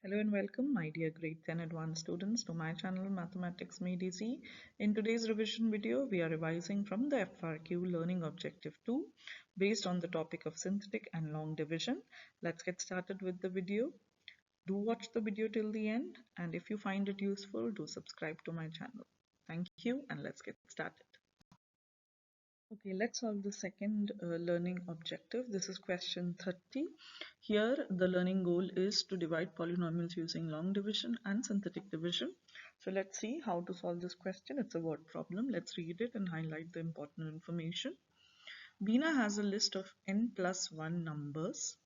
Hello and welcome, my dear grade 10 advanced students, to my channel Mathematics Made Easy. In today's revision video, we are revising from the FRQ Learning Objective 2 based on the topic of synthetic and long division. Let's get started with the video. Do watch the video till the end, and if you find it useful, do subscribe to my channel. Thank you, and let's get started. Okay, let's solve the second learning objective. This is question 30. Here, the learning goal is to divide polynomials using long division and synthetic division. So let's see how to solve this question. It's a word problem. Let's read it and highlight the important information. Bina has a list of n plus 1 numbers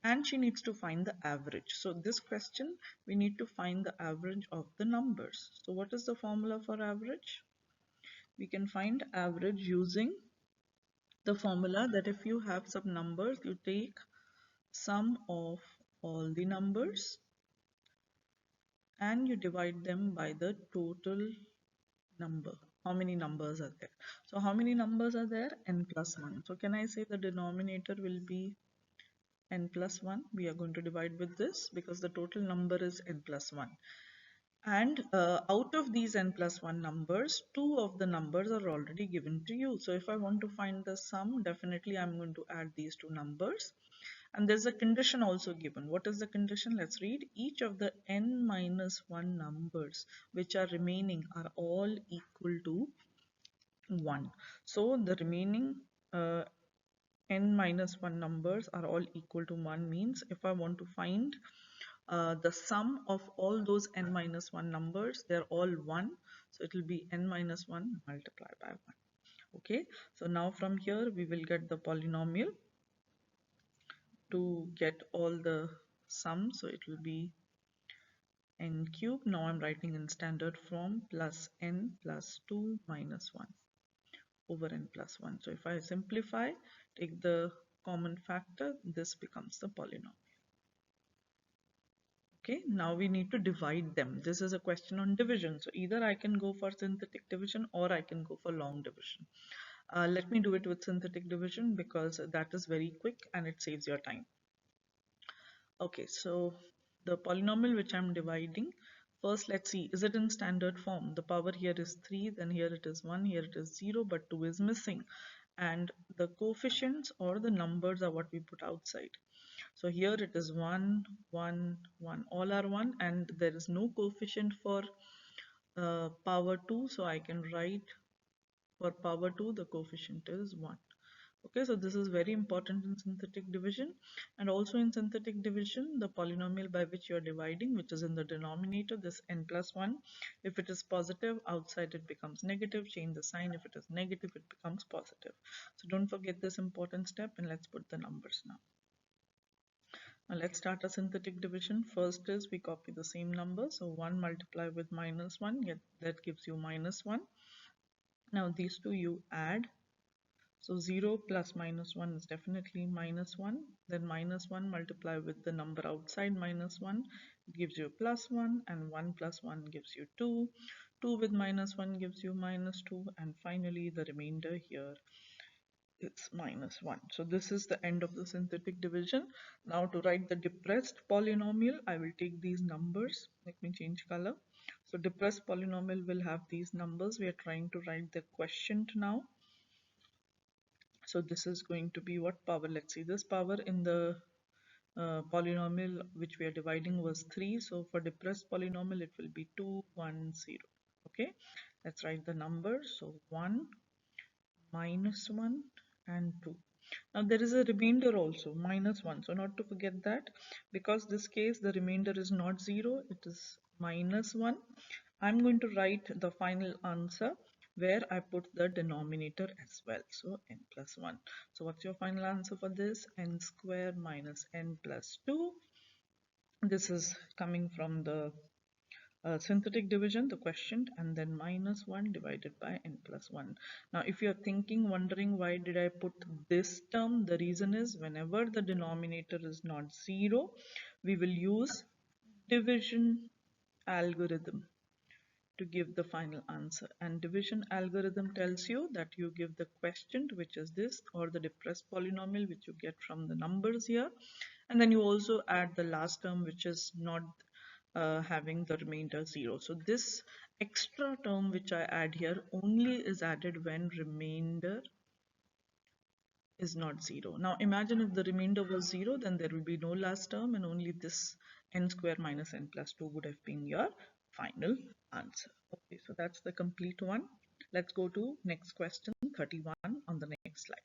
and she needs to find the average. So this question, we need to find the average of the numbers. So what is the formula for average? We can find average using the formula that if you have some numbers, you take sum of all the numbers and you divide them by the total number. How many numbers are there? So how many numbers are there? N plus 1. So can I say the denominator will be n plus 1? We are going to divide with this because the total number is n plus 1. And out of these n plus 1 numbers, 2 of the numbers are already given to you. So if I want to find the sum, definitely I'm going to add these two numbers. And there's a condition also given. What is the condition? Let's read. Each of the n minus 1 numbers which are remaining are all equal to 1. So the remaining n minus 1 numbers are all equal to 1 means if I want to find the sum of all those n minus 1 numbers, they're all 1. So it will be n minus 1 multiplied by 1. Okay, so now from here we will get the polynomial to get all the sums. So it will be n cube. Now I'm writing in standard form plus n plus 2 minus 1 over n plus 1. So if I simplify, take the common factor, this becomes the polynomial. Okay, now we need to divide them. This is a question on division. So either I can go for synthetic division or I can go for long division. Let me do it with synthetic division because that is very quick and it saves your time. Okay, so the polynomial which I'm dividing, first let's see, is it in standard form? The power here is 3, then here it is 1, here it is 0, but 2 is missing. And the coefficients or the numbers are what we put outside. So here it is 1, 1, 1, all are 1, and there is no coefficient for power 2, so I can write for power 2 the coefficient is 1. Okay, so this is very important in synthetic division, and also in synthetic division the polynomial by which you are dividing, which is in the denominator, this n plus 1, if it is positive outside it becomes negative, change the sign, if it is negative it becomes positive. So don't forget this important step, and let's put the numbers now. Now let's start a synthetic division. First is we copy the same number, so 1 multiply with minus 1, that gives you minus 1. Now these two you add. So 0 plus minus 1 is definitely minus 1. Then minus 1 multiply with the number outside minus 1. It gives you plus 1, and 1 plus 1 gives you 2. 2 with minus 1 gives you minus 2. And finally the remainder here is minus 1. So this is the end of the synthetic division. Now to write the depressed polynomial, I will take these numbers. Let me change color. So depressed polynomial will have these numbers. We are trying to write the quotient now. So this is going to be what power? Let's see, this power in the polynomial which we are dividing was 3. So for depressed polynomial it will be 2, 1, 0. Okay, let's write the numbers. So 1, minus 1 and 2. Now there is a remainder also, minus 1. So not to forget that, because this case the remainder is not 0, it is minus 1. I'm going to write the final answer where I put the denominator as well. So n plus 1. So what's your final answer for this? N square minus n plus 2. This is coming from the synthetic division, the quotient, and then minus 1 divided by n plus 1. Now if you're thinking, wondering why did I put this term, the reason is whenever the denominator is not 0, we will use division algorithm to give the final answer, and division algorithm tells you that you give the quotient, which is this, or the depressed polynomial which you get from the numbers here, And then you also add the last term which is not having the remainder 0. So this extra term which I add here only is added when remainder is not 0. Now imagine if the remainder was 0, then there will be no last term and only this n square minus n plus 2 would have been your final answer. Okay, so that's the complete one. Let's go to next question 31 on the next slide.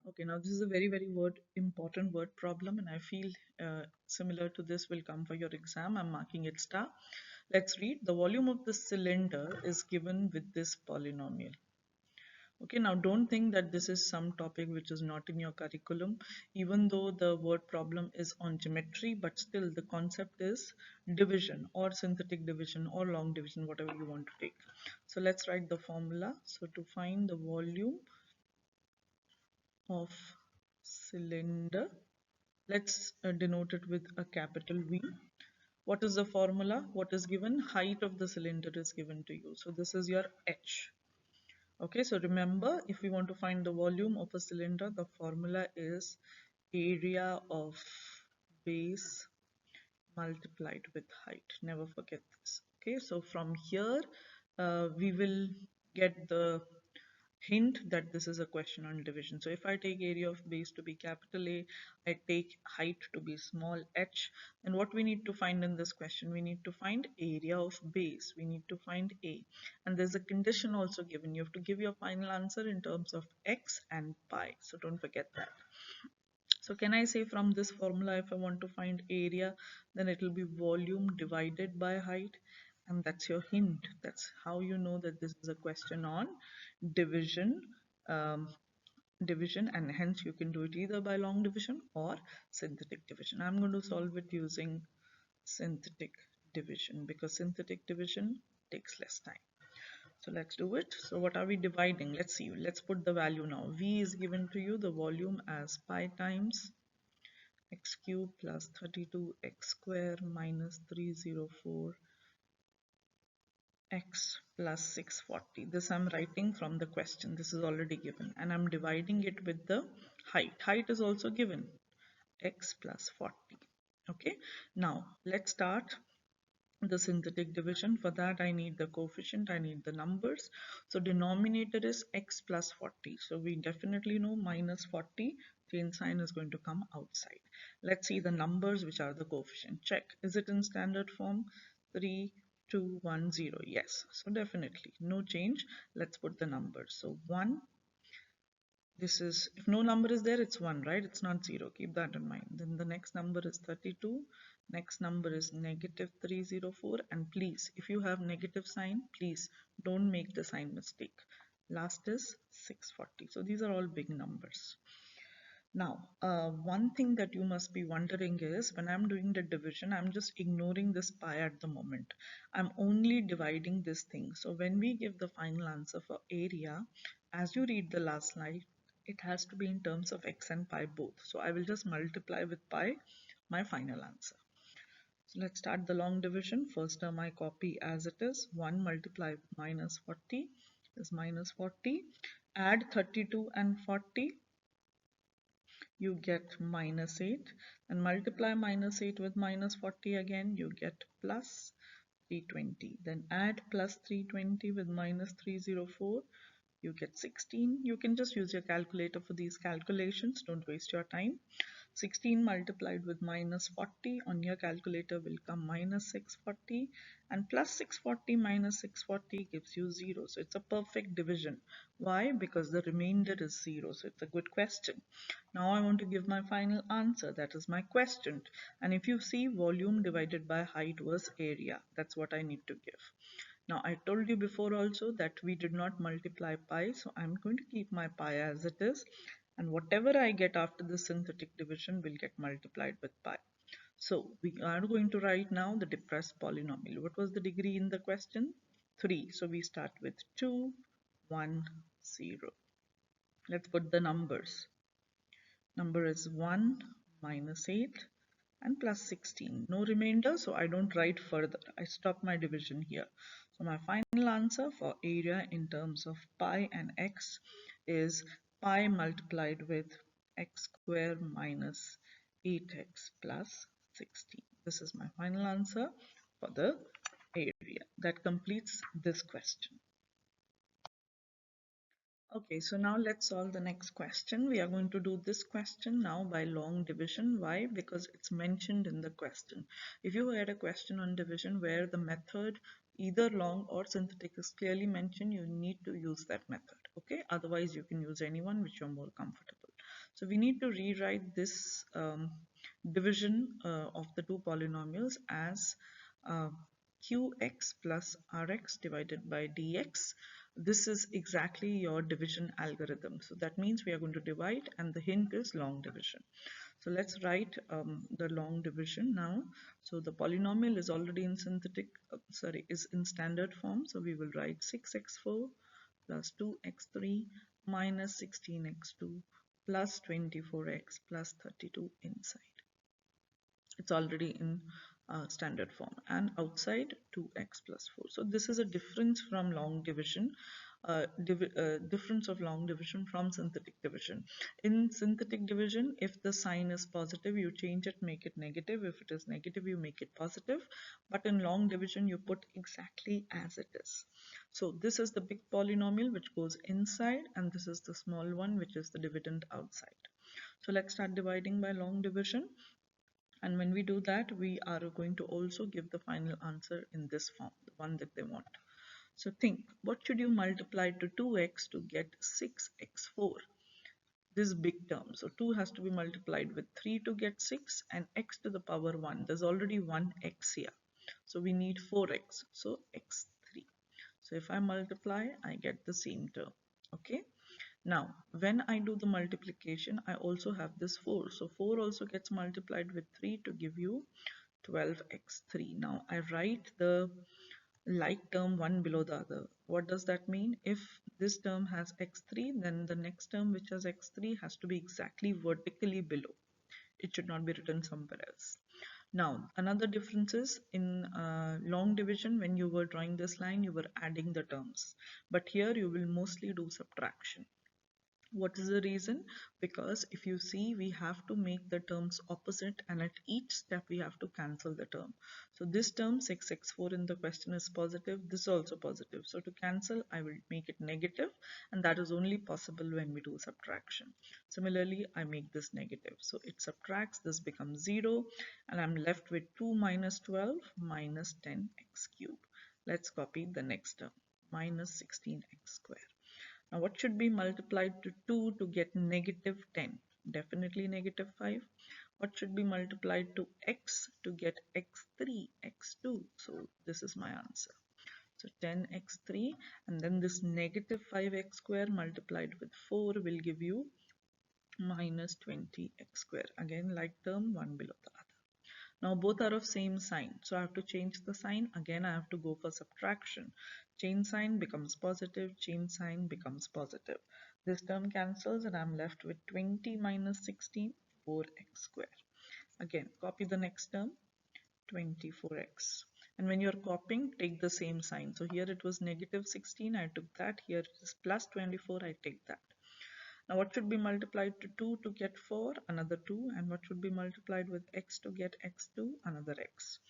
Okay, now this is a very important word problem, and I feel similar to this will come for your exam. I'm marking it star. Let's read. The volume of the cylinder is given with this polynomial. Okay, now don't think that this is some topic which is not in your curriculum, even though the word problem is on geometry, but still the concept is division or synthetic division or long division, whatever you want to take. So let's write the formula. So to find the volume of cylinder, let's denote it with a capital V. What is the formula? What is given? Height of the cylinder is given to you. So this is your H. Okay, so remember, if we want to find the volume of a cylinder, the formula is area of base multiplied with height. Never forget this. Okay, so from here, we will get the hint that this is a question on division. So if I take area of base to be capital A, I take height to be small h, then what we need to find in this question? We need to find area of base. We need to find A. And there's a condition also given. You have to give your final answer in terms of x and pi. So don't forget that. So can I say from this formula, if I want to find area, then it will be volume divided by height. And that's your hint. That's how you know that this is a question on division. Um, division, and hence you can do it either by long division or synthetic division. I'm going to solve it using synthetic division because synthetic division takes less time. So let's do it. So what are we dividing? Let's see. Let's put the value now. V is given to you the volume as pi times x cube plus 32x square minus 304 x plus 640. This I'm writing from the question. This is already given and I'm dividing it with the height. Height is also given, x plus 40. Okay, now let's start the synthetic division. For that I need the coefficient, I need the numbers. So denominator is x plus 40. So we definitely know minus 40, change sign is going to come outside. Let's see the numbers which are the coefficient. Check, is it in standard form? 3, 2, 1, 0. Yes, so definitely no change. Let's put the numbers. So 1, this is, if no number is there, it's 1, right? It's not 0. Keep that in mind. Then the next number is 32. Next number is negative 304. And please, if you have negative sign, please don't make the sign mistake. Last is 640. So these are all big numbers. Now, one thing that you must be wondering is when I'm doing the division, I'm just ignoring this pi at the moment. I'm only dividing this thing. So when we give the final answer for area, as you read the last slide, it has to be in terms of x and pi both. So I will just multiply with pi my final answer. So let's start the long division. First term I copy as it is. 1 multiplied with minus 40 is minus 40. Add 32 and 40. You get minus 8, and multiply minus 8 with minus 40 again, you get plus 320. Then add plus 320 with minus 304, you get 16. You can just use your calculator for these calculations, don't waste your time. 16 multiplied with minus 40 on your calculator will come minus 640, and plus 640 minus 640 gives you 0. So it's a perfect division. Why? Because the remainder is 0. So it's a good question. Now I want to give my final answer. That is my question. And if you see, volume divided by height was area. That's what I need to give. Now I told you before also that we did not multiply pi, so I'm going to keep my pi as it is, and whatever I get after the synthetic division will get multiplied with pi. So we are going to write now the depressed polynomial. What was the degree in the question? 3. So we start with 2, 1, 0. Let's put the numbers. Number is 1 minus 8 and plus 16. No remainder, so I don't write further. I stop my division here. So my final answer for area in terms of pi and x is pi multiplied with x square minus 8x plus 16. This is my final answer for the area. That completes this question. Okay, so now let's solve the next question. We are going to do this question now by long division. Why? Because it's mentioned in the question. If you had a question on division where the method either long or synthetic is clearly mentioned, you need to use that method. Okay, otherwise you can use anyone which you're more comfortable. So we need to rewrite this division of the two polynomials as uh, qx plus rx divided by dx. This is exactly your division algorithm. So that means we are going to divide, and the hint is long division. So let's write the long division now. So the polynomial is already in is in standard form. So we will write 6x4 plus 2x3 minus 16x2 plus 24x plus 32 inside. It's already in standard form, and outside 2x plus 4. So this is a difference from long division, difference of long division from synthetic division. In synthetic division, if the sign is positive, you change it, make it negative. If it is negative, you make it positive. But in long division, you put exactly as it is. So this is the big polynomial which goes inside, and this is the small one which is the dividend outside. So let's start dividing by long division. And when we do that, we are going to also give the final answer in this form, the one that they want. So think, what should you multiply to 2x to get 6x4? This big term. So 2 has to be multiplied with 3 to get 6, and x to the power 1. There's already one x here. So we need 4x. So x3. So if I multiply, I get the same term. Okay. Now, when I do the multiplication, I also have this 4. So 4 also gets multiplied with 3 to give you 12x3. Now, I write the like term one below the other. What does that mean? If this term has x3, then the next term which has x3 has to be exactly vertically below. It should not be written somewhere else. Now, another difference is in long division, when you were drawing this line, you were adding the terms. But here you will mostly do subtraction. What is the reason? Because if you see, we have to make the terms opposite, and at each step we have to cancel the term. So this term 6x4 in the question is positive, this is also positive. So to cancel, I will make it negative, and that is only possible when we do subtraction. Similarly, I make this negative. So it subtracts, this becomes 0, and I'm left with 2 minus 12 minus 10x cubed. Let's copy the next term, minus 16x square. Now what should be multiplied to 2 to get negative 10? Definitely negative 5. What should be multiplied to x to get x3, x2? So this is my answer. So 10x3, and then this negative 5x square multiplied with 4 will give you minus 20x square. Again, like term, one below the other. Now both are of same sign, so I have to change the sign. Again, I have to go for subtraction. Change sign becomes positive, change sign becomes positive. This term cancels, and I'm left with 20 minus 16, 4x square. Again, copy the next term, 24x. And when you're copying, take the same sign. So here it was negative 16, I took that. Here it is plus 24, I take that. Now what should be multiplied to 2 to get 4? Another 2. And what should be multiplied with x to get x2? Another x.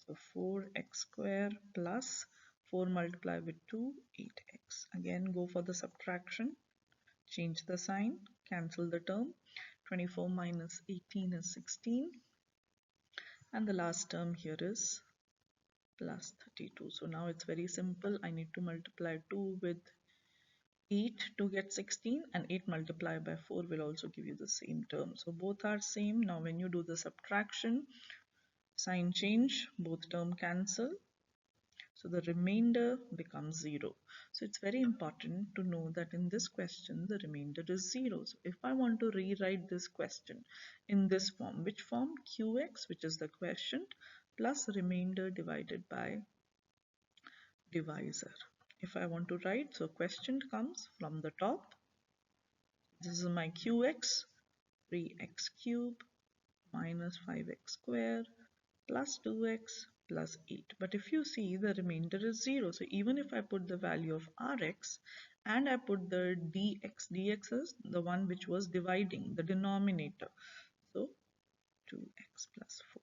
So 4x square plus 4 multiplied with 2, 8x. Again, go for the subtraction. Change the sign. Cancel the term. 24 minus 18 is 16. And the last term here is plus 32. So now it's very simple. I need to multiply 2 with 8 to get 16, and 8 multiplied by 4 will also give you the same term. So both are same. Now when you do the subtraction, sign change, both term cancel. So the remainder becomes 0. So it's very important to know that in this question, the remainder is 0. So if I want to rewrite this question in this form, which form? Qx, which is the quotient, plus remainder divided by divisor. If I want to write, so quotient comes from the top. This is my qx, 3x cube minus 5x square plus 2x plus 8. But if you see, the remainder is 0. So even if I put the value of rx and I put the dx is the one which was dividing the denominator. So 2x plus 4.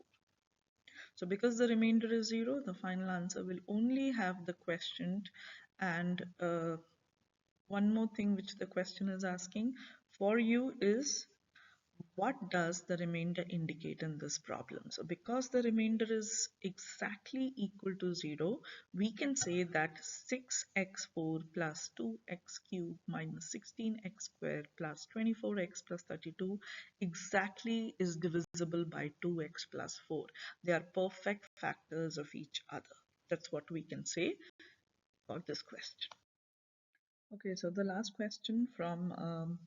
So because the remainder is 0, the final answer will only have the quotient. And one more thing which the question is asking for you is, what does the remainder indicate in this problem? So because the remainder is exactly equal to 0, we can say that 6x4 plus 2x cubed minus 16x squared plus 24x plus 32 exactly is divisible by 2x plus 4. They are perfect factors of each other. That's what we can say about this question. Okay, so the last question from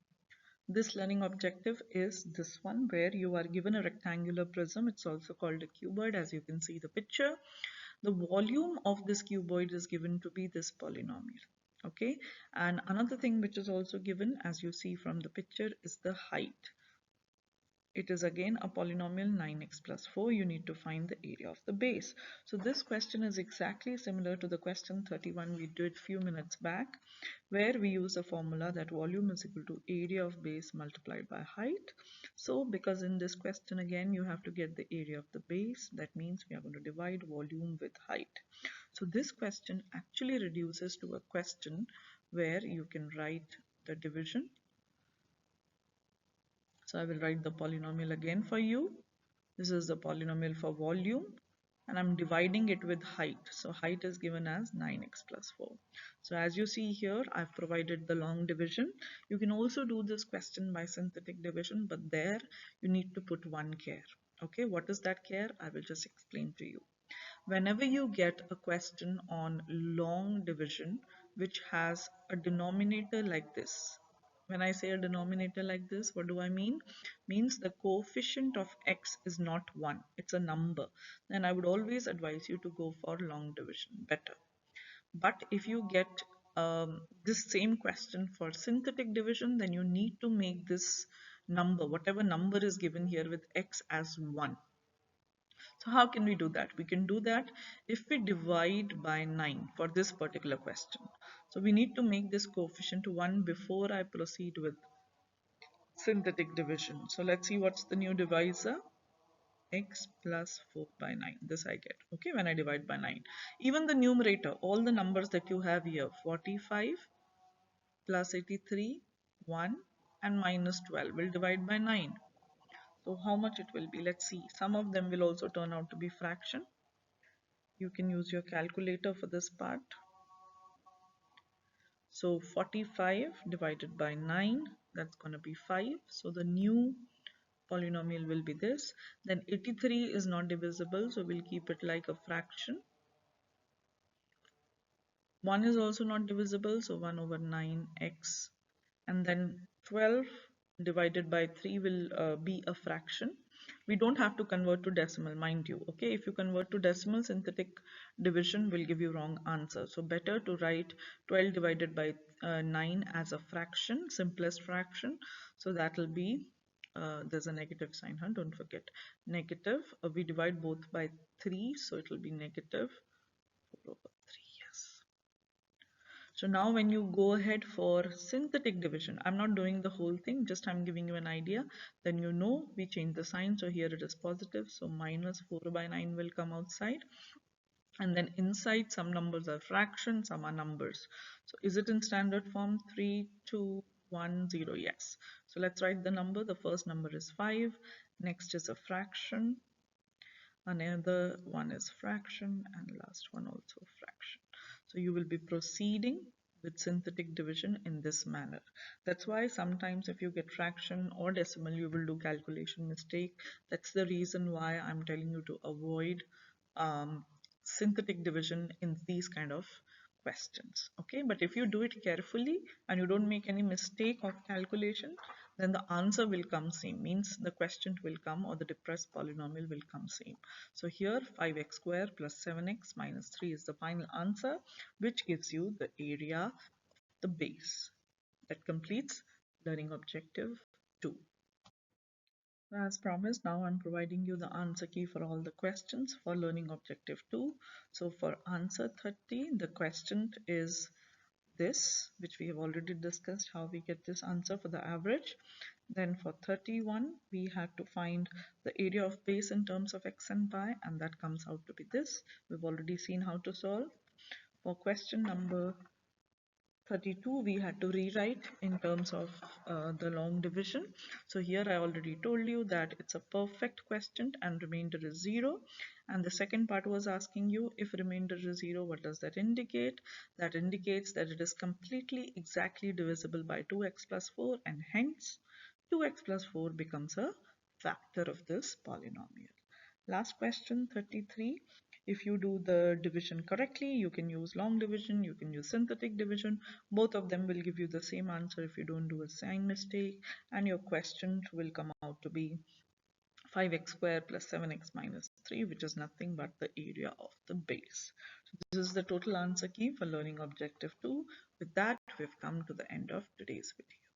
this learning objective is this one, where you are given a rectangular prism. It's also called a cuboid, as you can see the picture. The volume of this cuboid is given to be this polynomial. Okay, and another thing which is also given, as you see from the picture, is the height. It is again a polynomial 9x plus 4. You need to find the area of the base. So this question is exactly similar to the question 31 we did few minutes back, where we use a formula that volume is equal to area of base multiplied by height. So because in this question again you have to get the area of the base, that means we are going to divide volume with height. So this question actually reduces to a question where you can write the division. So I will write the polynomial again for you. This is the polynomial for volume, and I'm dividing it with height. So height is given as 9x plus 4. So as you see here, I've provided the long division. You can also do this question by synthetic division, but there you need to put one care. Okay, what is that care? I will just explain to you. Whenever you get a question on long division which has a denominator like this, when I say a denominator like this, what do I mean? Means the coefficient of x is not 1, it's a number. Then I would always advise you to go for long division, better. But if you get this same question for synthetic division, then you need to make this number, whatever number is given here, with x as 1. So how can we do that? We can do that if we divide by 9 for this particular question. So we need to make this coefficient 1 before I proceed with synthetic division. So let's see what's the new divisor. X plus 4 by 9. This I get, okay, when I divide by 9. Even the numerator, all the numbers that you have here, 45 plus 83, 1 and minus 12 will divide by 9. So how much it will be? Let's see. Some of them will also turn out to be fraction. You can use your calculator for this part. So 45 divided by 9, that's going to be 5. So the new polynomial will be this. Then 83 is not divisible, so we'll keep it like a fraction. 1 is also not divisible, so 1 over 9x. And then 12 divided by 3 will be a fraction. We don't have to convert to decimal, mind you. Okay, if you convert to decimal, synthetic division will give you wrong answer. So better to write 12 divided by 9 as a fraction, simplest fraction. So that will be, there's a negative sign, huh? Don't forget. Negative, we divide both by 3, so it will be negative 4 over 3, yes. So now when you go ahead for synthetic division, I'm not doing the whole thing, just I'm giving you an idea. Then you know we change the sign. So here it is positive. So minus 4 by 9 will come outside. And then inside some numbers are fractions, some are numbers. So is it in standard form? 3, 2, 1, 0. Yes. So let's write the number. The first number is 5. Next is a fraction. Another one is fraction, and last one also fraction. So you will be proceeding with synthetic division in this manner. That's why sometimes if you get fraction or decimal, you will do calculation mistake. That's the reason why I'm telling you to avoid synthetic division in these kind of questions. Okay, but if you do it carefully and you don't make any mistake of calculation, then the answer will come same, means the question will come, or the depressed polynomial will come same. So here 5x square plus 7x minus 3 is the final answer, which gives you the area of the base. That completes learning objective 2. As promised, now I'm providing you the answer key for all the questions for learning objective 2. So for answer 30, the question is this, which we have already discussed how we get this answer for the average. Then for 31, we had to find the area of base in terms of x and y, and that comes out to be this. We've already seen how to solve. For question number 32, we had to rewrite in terms of the long division. So here I already told you that it's a perfect question and remainder is 0. And the second part was asking you, if remainder is 0, what does that indicate? That indicates that it is completely exactly divisible by 2x plus 4, and hence 2x plus 4 becomes a factor of this polynomial. Last question, 33. If you do the division correctly, you can use long division, you can use synthetic division. Both of them will give you the same answer if you don't do a sign mistake, and your question will come out to be 5x squared plus 7x minus 3, which is nothing but the area of the base. So this is the total answer key for learning objective 2. With that, we've come to the end of today's video.